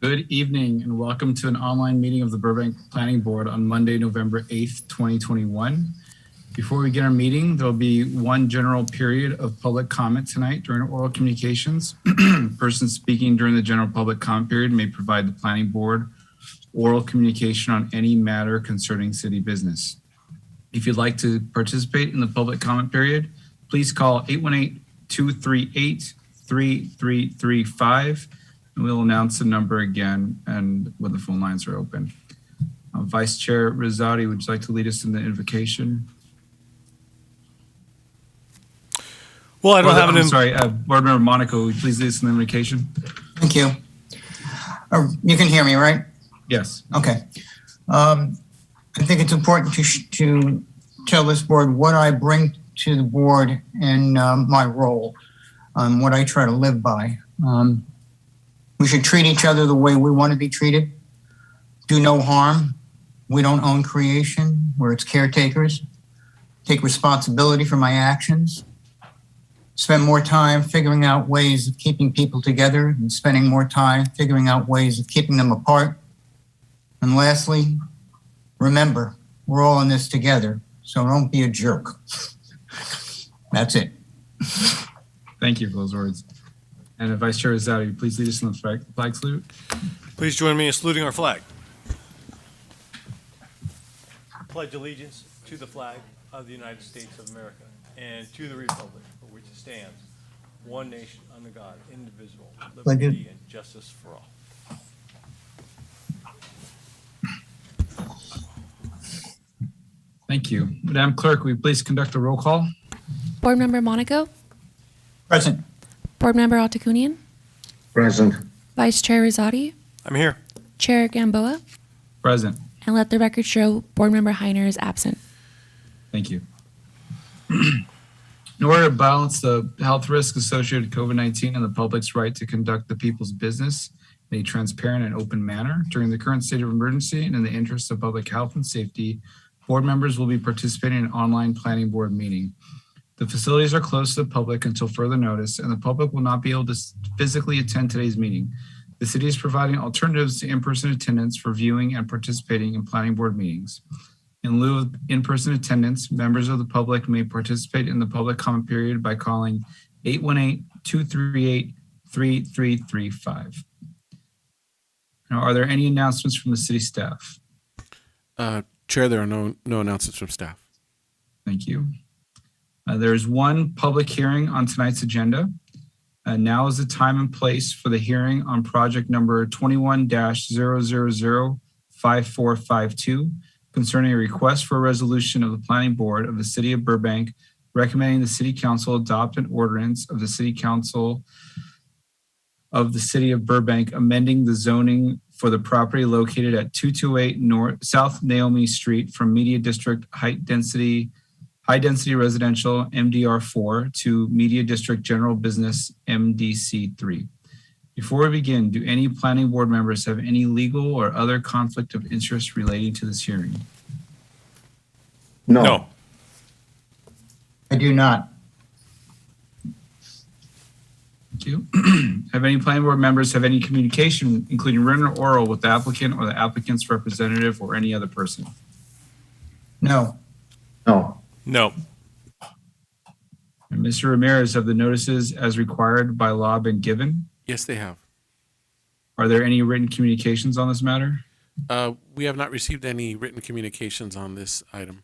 Good evening and welcome to an online meeting of the Burbank Planning Board on Monday, November 8th, 2021. Before we begin our meeting, there'll be one general period of public comment tonight during oral communications. Persons speaking during the general public comment period may provide the Planning Board oral communication on any matter concerning city business. If you'd like to participate in the public comment period, please call 818-238-3335. And we'll announce the number again and when the phone lines are open. Vice Chair Rizzotti, would you like to lead us in the invocation? Well, I don't have an. Sorry, Board Member Monaco, would you please lead us in the invocation? Thank you. You can hear me, right? Yes. Okay. I think it's important to tell this board what I bring to the board in my role, what I try to live by. We should treat each other the way we want to be treated. Do no harm. We don't own creation. We're its caretakers. Take responsibility for my actions. Spend more time figuring out ways of keeping people together and spending more time figuring out ways of keeping them apart. And lastly, remember, we're all in this together, so don't be a jerk. That's it. Thank you for those words. And Vice Chair Rizzotti, please lead us in the flag salute. Please join me in saluting our flag. Pledge allegiance to the flag of the United States of America and to the republic for which it stands, one nation under God, indivisible, liberty and justice for all. Thank you. Madam Clerk, will you please conduct a roll call? Board Member Monaco? Present. Board Member Altakunian? Present. Vice Chair Rizzotti? I'm here. Chair Gamboa? Present. And let the record show Board Member Heiner is absent. Thank you. In order to balance the health risk associated with COVID-19 and the public's right to conduct the people's business in a transparent and open manner during the current state of emergency and in the interest of public health and safety, board members will be participating in an online planning board meeting. The facilities are closed to the public until further notice, and the public will not be able to physically attend today's meeting. The city is providing alternatives to in-person attendance for viewing and participating in planning board meetings. In lieu of in-person attendance, members of the public may participate in the public comment period by calling 818-238-3335. Now, are there any announcements from the city staff? Chair, there are no announcements from staff. Thank you. There is one public hearing on tonight's agenda. Now is the time and place for the hearing on project number 21-0005452 concerning a request for a resolution of the Planning Board of the City of Burbank recommending the City Council adopt an ordinance of the City Council of the City of Burbank amending the zoning for the property located at 228 South Naomi Street from Media District High Density Residential MDR4 to Media District General Business MDC3. Before we begin, do any planning board members have any legal or other conflict of interest relating to this hearing? No. I do not. Thank you. Have any planning board members have any communication, including written or oral, with the applicant or the applicant's representative or any other person? No. No. No. And Mr. Ramirez, have the notices as required by law been given? Yes, they have. Are there any written communications on this matter? We have not received any written communications on this item.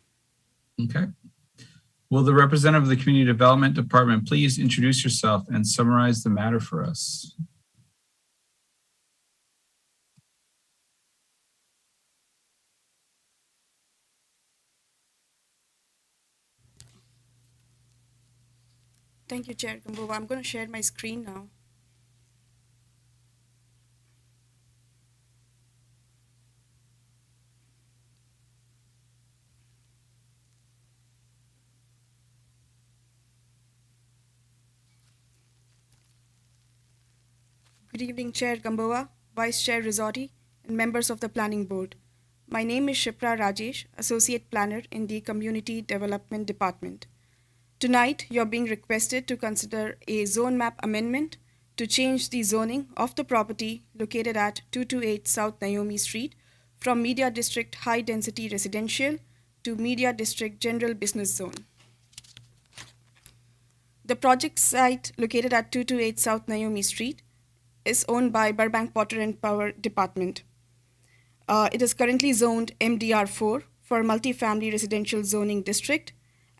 Okay. Will the representative of the Community Development Department please introduce yourself and summarize the matter for us? Thank you, Chair Gamboa. I'm going to share my screen now. Good evening, Chair Gamboa, Vice Chair Rizzotti, and members of the Planning Board. My name is Shipra Rajesh, Associate Planner in the Community Development Department. Tonight, you're being requested to consider a zone map amendment to change the zoning of the property located at 228 South Naomi Street from Media District High Density Residential to Media District General Business Zone. The project site located at 228 South Naomi Street is owned by Burbank Water and Power Department. It is currently zoned MDR4 for multifamily residential zoning district,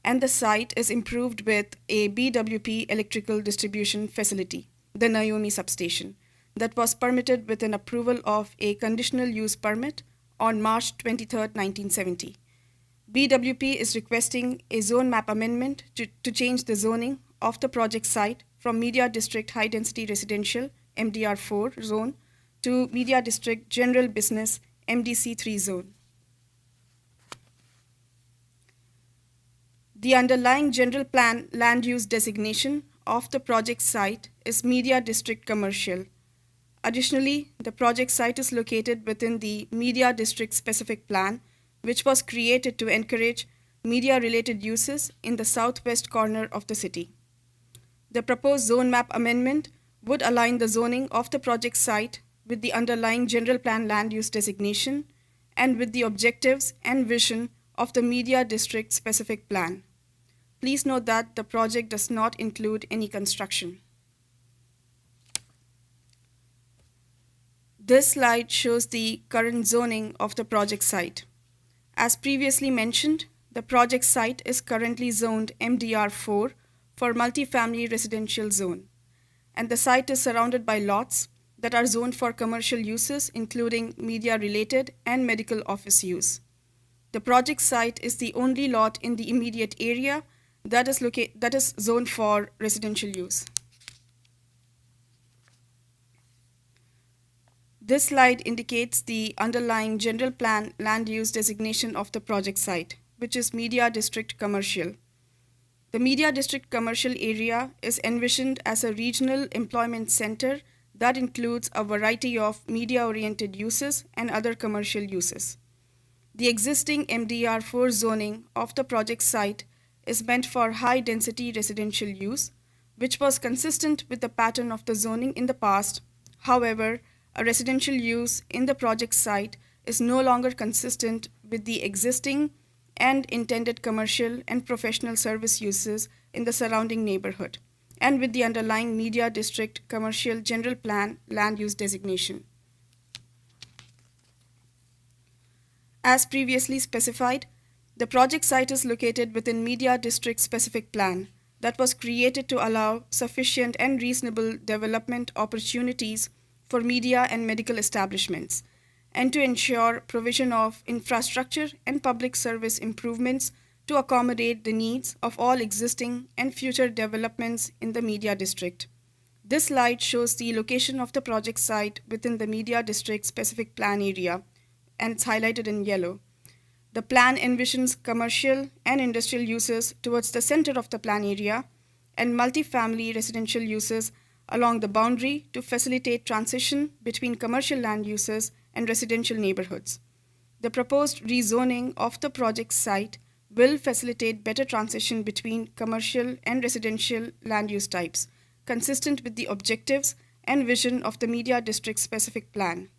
and the site is improved with a BWP electrical distribution facility, the Naomi substation, that was permitted with an approval of a conditional use permit on March 23, 1970. BWP is requesting a zone map amendment to change the zoning of the project site from Media District High Density Residential MDR4 zone to Media District General Business MDC3 zone. The underlying general plan land use designation of the project site is Media District Commercial. Additionally, the project site is located within the Media District Specific Plan, which was created to encourage media-related uses in the southwest corner of the city. The proposed zone map amendment would align the zoning of the project site with the underlying general plan land use designation and with the objectives and vision of the Media District Specific Plan. Please note that the project does not include any construction. This slide shows the current zoning of the project site. As previously mentioned, the project site is currently zoned MDR4 for multifamily residential zone, and the site is surrounded by lots that are zoned for commercial uses, including media-related and medical office use. The project site is the only lot in the immediate area that is zoned for residential use. This slide indicates the underlying general plan land use designation of the project site, which is Media District Commercial. The Media District Commercial area is envisioned as a regional employment center that includes a variety of media-oriented uses and other commercial uses. The existing MDR4 zoning of the project site is meant for high-density residential use, which was consistent with the pattern of the zoning in the past. However, a residential use in the project site is no longer consistent with the existing and intended commercial and professional service uses in the surrounding neighborhood, and with the underlying Media District Commercial General Plan land use designation. As previously specified, the project site is located within Media District Specific Plan that was created to allow sufficient and reasonable development opportunities for media and medical establishments, and to ensure provision of infrastructure and public service improvements to accommodate the needs of all existing and future developments in the Media District. This slide shows the location of the project site within the Media District Specific Plan area, and it's highlighted in yellow. The plan envisions commercial and industrial uses towards the center of the plan area and multifamily residential uses along the boundary to facilitate transition between commercial land uses and residential neighborhoods. The proposed rezoning of the project site will facilitate better transition between commercial and residential land use types, consistent with the objectives and vision of the Media District Specific Plan.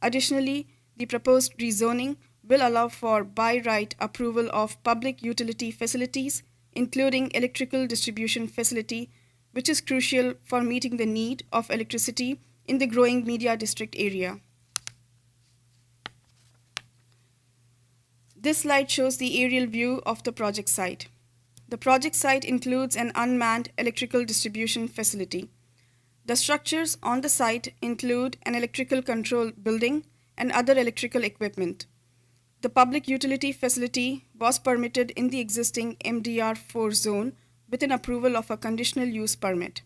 Additionally, the proposed rezoning will allow for by right approval of public utility facilities, including electrical distribution facility, which is crucial for meeting the need of electricity in the growing Media District area. This slide shows the aerial view of the project site. The project site includes an unmanned electrical distribution facility. The structures on the site include an electrical control building and other electrical equipment. The public utility facility was permitted in the existing MDR4 zone with an approval of a conditional use permit.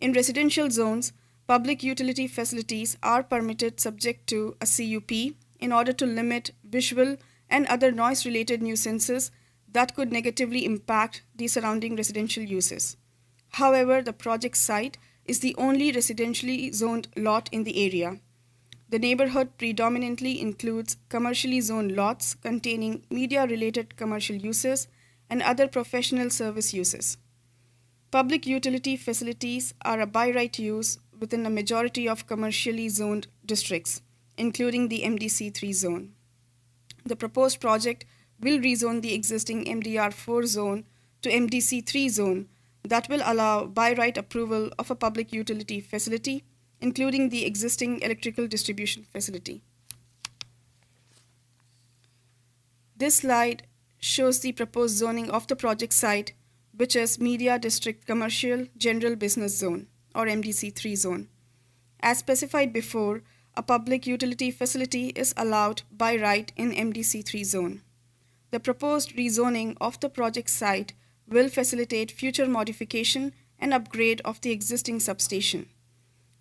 In residential zones, public utility facilities are permitted subject to a CUP in order to limit visual and other noise-related nuisances that could negatively impact the surrounding residential uses. However, the project site is the only residentially zoned lot in the area. The neighborhood predominantly includes commercially zoned lots containing media-related commercial uses and other professional service uses. Public utility facilities are a by right use within a majority of commercially zoned districts, including the MDC3 zone. The proposed project will rezone the existing MDR4 zone to MDC3 zone that will allow by right approval of a public utility facility, including the existing electrical distribution facility. This slide shows the proposed zoning of the project site, which is Media District Commercial General Business Zone, or MDC3 zone. As specified before, a public utility facility is allowed by right in MDC3 zone. The proposed rezoning of the project site will facilitate future modification and upgrade of the existing substation.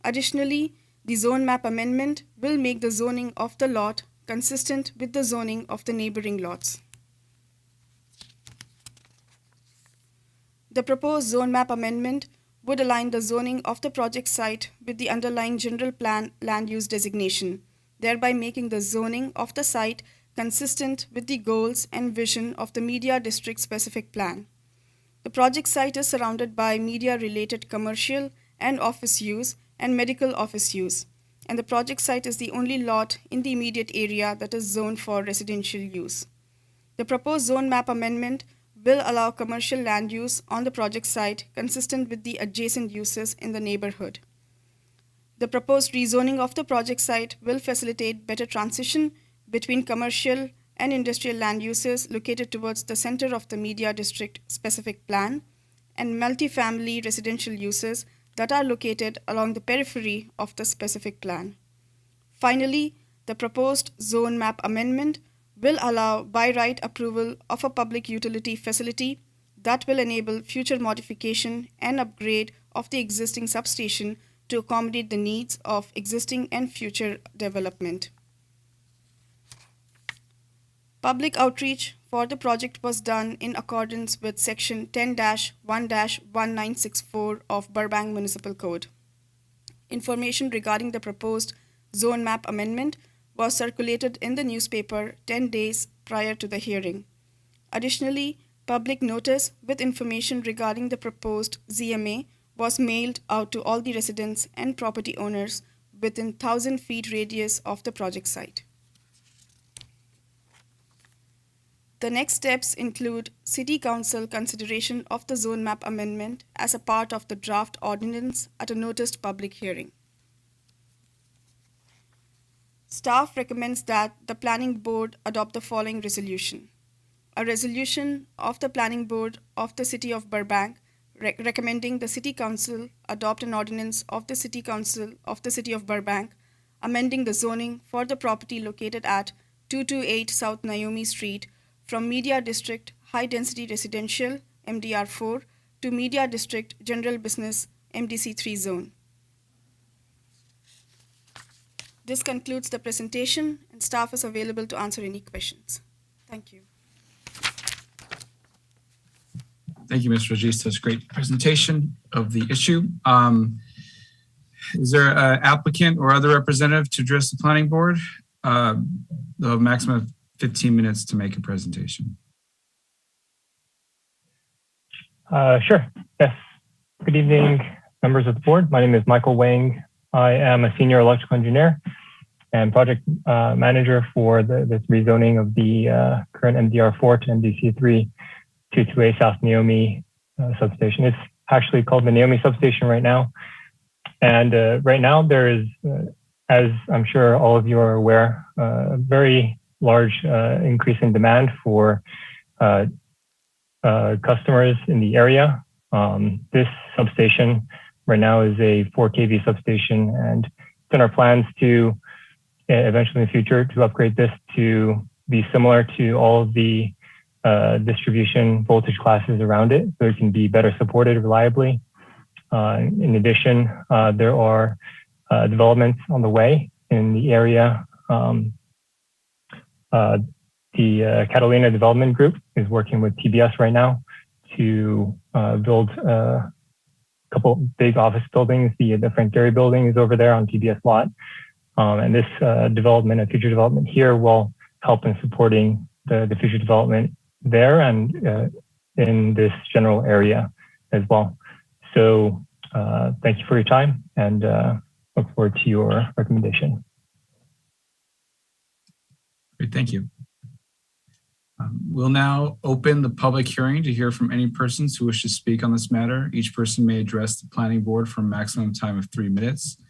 Additionally, the zone map amendment will make the zoning of the lot consistent with the zoning of the neighboring lots. The proposed zone map amendment would align the zoning of the project site with the underlying general plan land use designation, thereby making the zoning of the site consistent with the goals and vision of the media district specific plan. The project site is surrounded by media-related commercial and office use and medical office use, and the project site is the only lot in the immediate area that is zoned for residential use. The proposed zone map amendment will allow commercial land use on the project site consistent with the adjacent uses in the neighborhood. The proposed rezoning of the project site will facilitate better transition between commercial and industrial land uses located towards the center of the media district specific plan and multifamily residential uses that are located along the periphery of the specific plan. Finally, the proposed zone map amendment will allow by right approval of a public utility facility that will enable future modification and upgrade of the existing substation to accommodate the needs of existing and future development. Public outreach for the project was done in accordance with Section 10-1-1964 of Burbank Municipal Code. Information regarding the proposed zone map amendment was circulated in the newspaper 10 days prior to the hearing. Additionally, public notice with information regarding the proposed ZMA was mailed out to all the residents and property owners within 1,000 feet radius of the project site. The next steps include City Council consideration of the zone map amendment as a part of the draft ordinance at a noticed public hearing. Staff recommends that the Planning Board adopt the following resolution. A resolution of the Planning Board of the City of Burbank recommending the City Council adopt an ordinance of the City Council of the City of Burbank amending the zoning for the property located at 228 South Naomi Street from Media District High Density Residential MDR4 to Media District General Business MDC3 zone. This concludes the presentation, and staff is available to answer any questions. Thank you. Thank you, Ms. Regis. Great presentation of the issue. Is there an applicant or other representative to address the planning board? They'll have a maximum of 15 minutes to make a presentation. Sure. Yes. Good evening, members of the board. My name is Michael Wang. I am a senior electrical engineer and project manager for this rezoning of the current MDR4 to MDC3 228 South Naomi substation. It's actually called the Naomi substation right now. And right now there is, as I'm sure all of you are aware, a very large increase in demand for customers in the area. This substation right now is a 4 kV substation, and it's in our plans to eventually in the future to upgrade this to be similar to all of the distribution voltage classes around it, so it can be better supported reliably. In addition, there are developments on the way in the area. The Catalina Development Group is working with TBS right now to build a couple big office buildings. The Frontier building is over there on TBS lot. And this development, a future development here, will help in supporting the future development there and in this general area as well. So thank you for your time, and look forward to your recommendation. Great, thank you. We'll now open the public hearing to hear from any persons who wish to speak on this matter. Each person may address the planning board for a maximum time of 3 minutes. To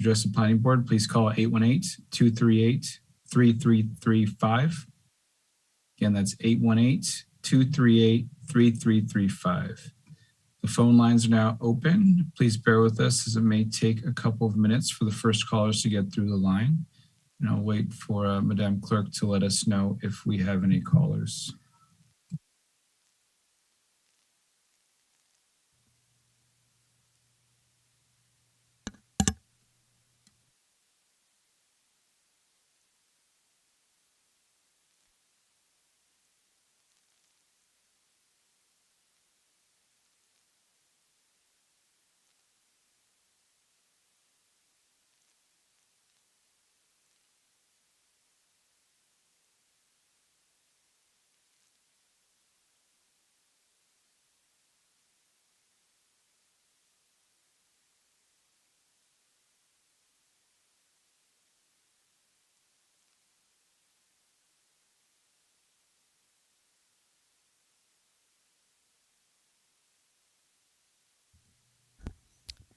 address the planning board, please call 818-238-3335. Again, that's 818-238-3335. The phone lines are now open. Please bear with us as it may take a couple of minutes for the first callers to get through the line. And I'll wait for Madam Clerk to let us know if we have any callers.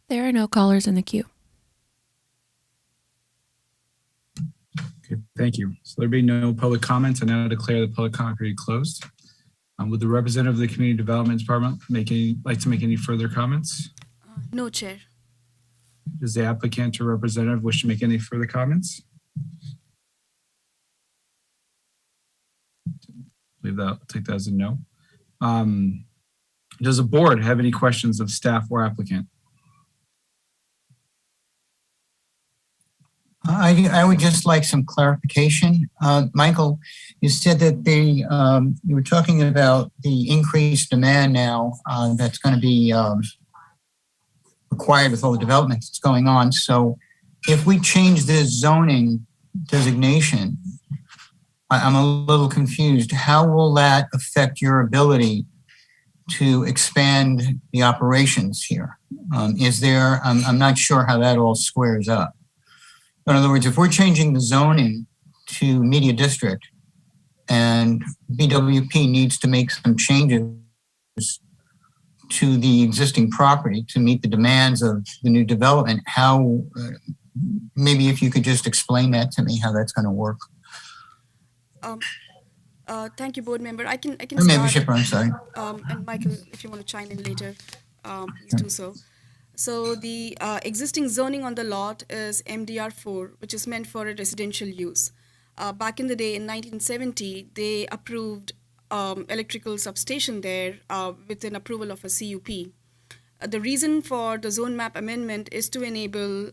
There are no callers in the queue. Okay, thank you. So there be no public comments. I now declare the public comment period closed. Would the representative of the Community Development Department like to make any further comments? No, Chair. Does the applicant or representative wish to make any further comments? I'll take that as a no. Does the board have any questions of staff or applicant? I would just like some clarification. Michael, you said that you were talking about the increased demand now that's going to be required with all the development that's going on. So if we change this zoning designation, I'm a little confused. How will that affect your ability to expand the operations here? I'm not sure how that all squares up. In other words, if we're changing the zoning to media district and BWP needs to make some changes to the existing property to meet the demands of the new development, how, maybe if you could just explain that to me, how that's going to work. Thank you, board member. I can Or membership, start. I'm sorry. And Michael, if you want to chime in later, please do so. So the existing zoning on the lot is MDR4, which is meant for a residential use. Back in the day, in 1970, they approved electrical substation there with an approval of a CUP. The reason for the zone map amendment is to enable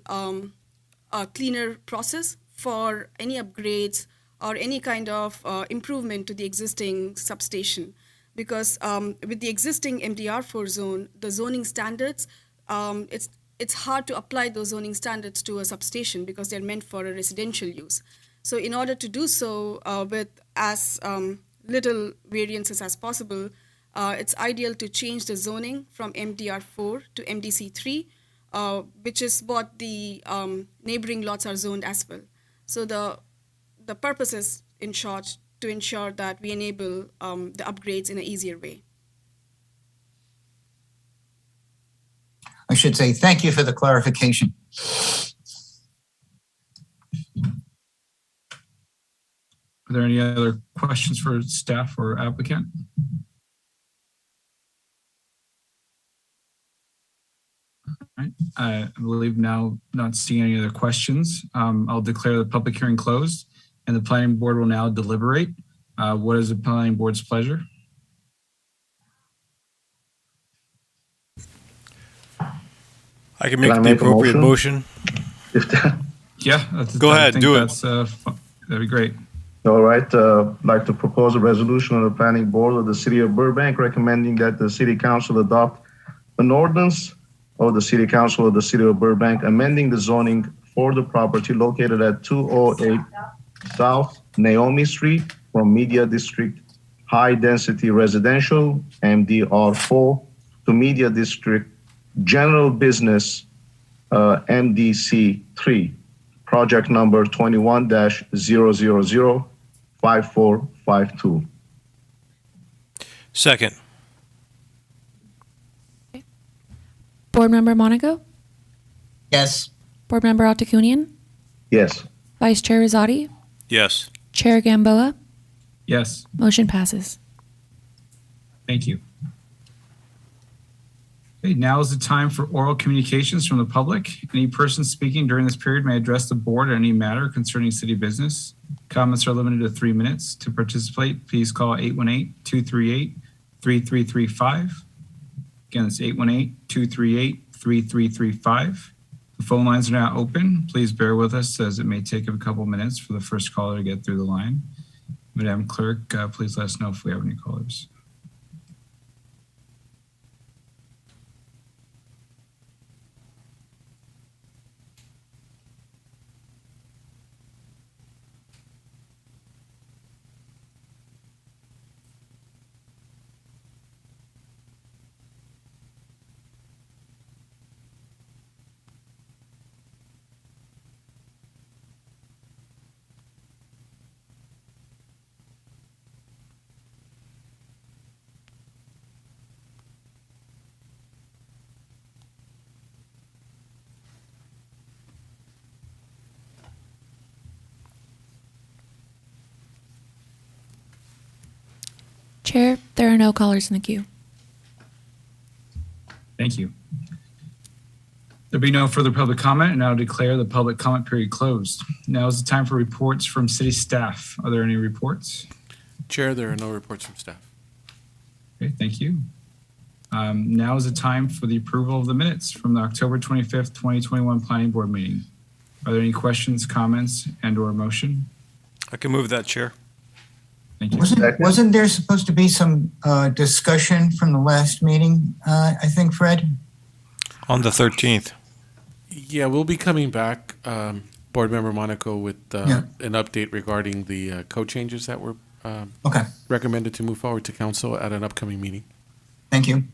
a cleaner process for any upgrades or any kind of improvement to the existing substation. Because with the existing MDR4 zone, the zoning standards, it's hard to apply those zoning standards to a substation because they're meant for a residential use. So in order to do so with as little variances as possible, it's ideal to change the zoning from MDR4 to MDC3, which is what the neighboring lots are zoned as well. So the purpose is, in short, to ensure that we enable the upgrades in an easier way. I should say thank you for the clarification. Are there any other questions for staff or applicant? All right. I believe now not seeing any other questions. I'll declare the public hearing closed and the planning board will now deliberate. What is the planning board's pleasure? I can make the appropriate motion. Yeah. Go ahead, do it. That'd be great. All right. I'd like to propose a resolution of the planning board of the city of Burbank recommending that the city council adopt an ordinance of the city council of the city of Burbank amending the zoning for the property located at 208 South Naomi Street from Media District High Density Residential MDR4 to Media District general business MDC3, project number 21-0005452. Second. Board Member Monaco, Yes. Board Member Altakunian, Yes. Vice Chair Rosati, Yes. Chair Gamboa. Yes, Motion passes. thank you. Okay, now is the time for oral communications from the public. Any person speaking during this period may address the board on any matter concerning city business. Comments are limited to 3 minutes. To participate, please call 818-238-3335. Again, it's 818-238-3335. The phone lines are now open. Please bear with us as it may take a couple minutes for the first caller to get through the line. Madam Clerk, please let us know if we have any callers. Chair, there are no callers in the queue. Thank you. There be no further public comment, and I'll declare the public comment period closed. Now is the time for reports from city staff. Are there any reports? Chair, there are no reports from staff. Okay, thank you. Now is the time for the approval of the minutes from the October 25th, 2021 Planning Board meeting. Are there any questions, comments, and/or motion? I can move that, Chair. Thank you. Wasn't there supposed to be some discussion from the last meeting, I think, Fred? On the 13th. Yeah, we'll be coming back, Board Member Monaco, with Yeah. an update regarding the code changes that were Okay, recommended to move forward to council at an upcoming meeting. thank you.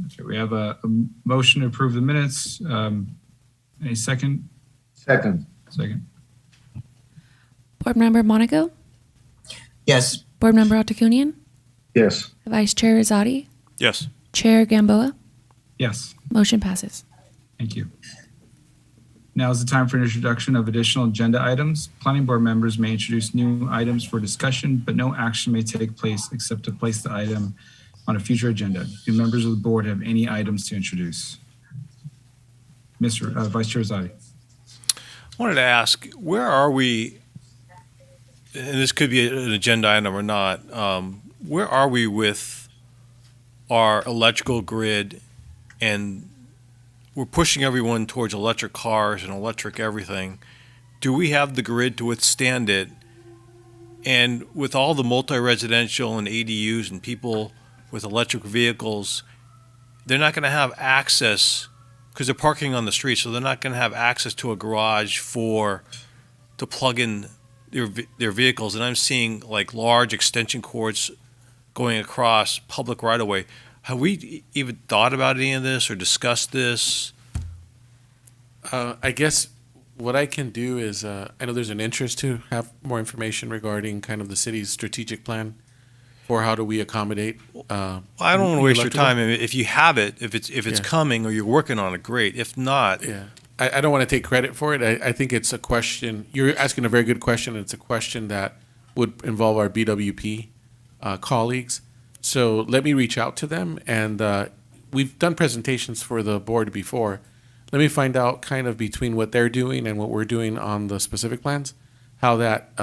Okay, we have a motion to approve the minutes. Any second? Second. Second. Board Member Monaco, Yes. Board Member Altakunian, Yes. Vice Chair Rosati, Yes. Chair Gamboa. Yes. Motion passes. Thank you. Now is the time for introduction of additional agenda items. Planning board members may introduce new items for discussion, but no action may take place except to place the item on a future agenda. Do members of the board have any items to introduce? Mr. Vice Chair Rosati. I wanted to ask, where are we, and this could be an agenda item or not, where are we with our electrical grid? And we're pushing everyone towards electric cars and electric everything. Do we have the grid to withstand it? And with all the multi-residential and ADUs and people with electric vehicles, they're not going to have access because they're parking on the street, so they're not going to have access to a garage to plug in their vehicles. And I'm seeing like large extension cords going across public right of way. Have we even thought about any of this or discussed this? I guess what I can do is, I know there's an interest to have more information regarding kind of the city's strategic plan for how do we accommodate. I don't want to waste your electrical. time. I mean, if you have it, if it's Yeah. coming or you're working on it, great. If not, Yeah, I don't want to take credit for it. I think it's a question, you're asking a very good question. It's a question that would involve our BWP colleagues. So let me reach out to them, and we've done presentations for the board before. Let me find out kind of between what they're doing and what we're doing on the specific plans, how that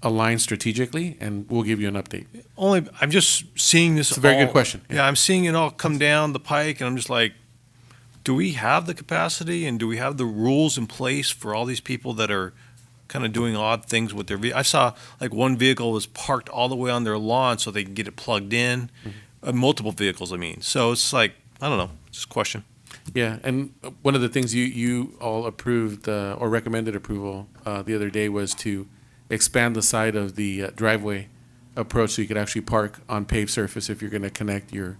aligns strategically, and we'll give you an update. I'm just seeing this. It's a very good all- question. Yeah, I'm seeing it all come down the pike, and I'm just like, do we have the capacity and do we have the rules in place for all these people that are kind of doing odd things with their vehicle? I saw like one vehicle was parked all the way on their lawn so they can get it plugged in. Multiple vehicles, I mean. So it's like, I don't know, just a question. Yeah, and one of the things you all approved or recommended approval the other day was to expand the side of the driveway approach so you could actually park on paved surface if you're going to connect your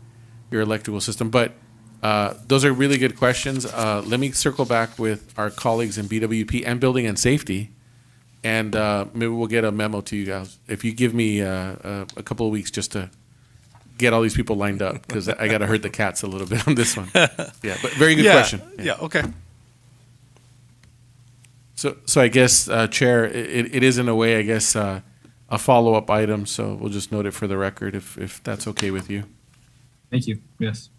your electrical system. But those are really good questions. Let me circle back with our colleagues in BWP and Building and Safety, and maybe we'll get a memo to you guys if you give me a couple of weeks just to get all these people lined up, because I got to herd the cats a little bit on this one. Yeah, but very good question. Yeah. Okay. So I guess, Chair, it is in a way, I guess, a follow-up item, so we'll just note it for the record if that's okay with you. Thank you. Yes.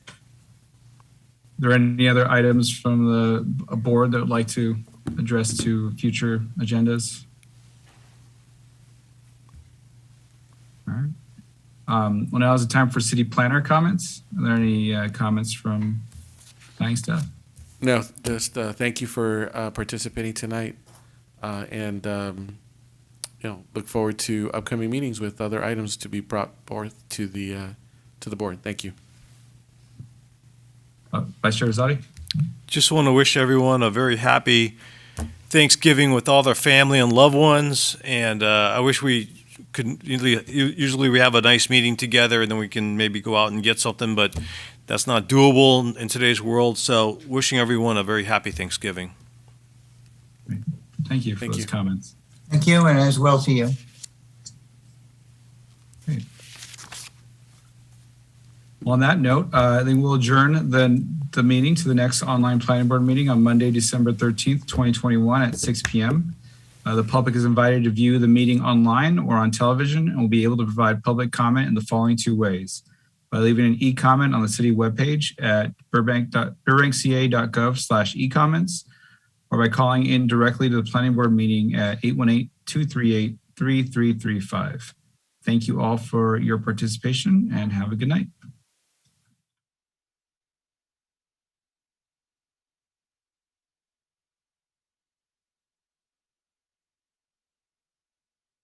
Are there any other items from the board that would like to address to future agendas? All right. Well, now is the time for city planner comments. Are there any comments from planning staff? No, just thank you for participating tonight, and look forward to upcoming meetings with other items to be brought forth to the board. Thank you. Vice Chair Rosati? Just want to wish everyone a very happy Thanksgiving with all their family and loved ones. And I wish we could, usually we have a nice meeting together and then we can maybe go out and get something, but that's not doable in today's world. So wishing everyone a very happy Thanksgiving. Thank you for those comments. Thank you, and as well to you. Well, on that note, I think we'll adjourn the meeting to the next online planning board meeting on Monday, December 13th, 2021 at 6 p.m. The public is invited to view the meeting online or on television and will be able to provide public comment in the following two ways: by leaving an e-comment on the city webpage at burbankca.gov/ecomments, or by calling in directly to the planning board meeting at 818-238-3335. Thank you all for your participation and have a good night.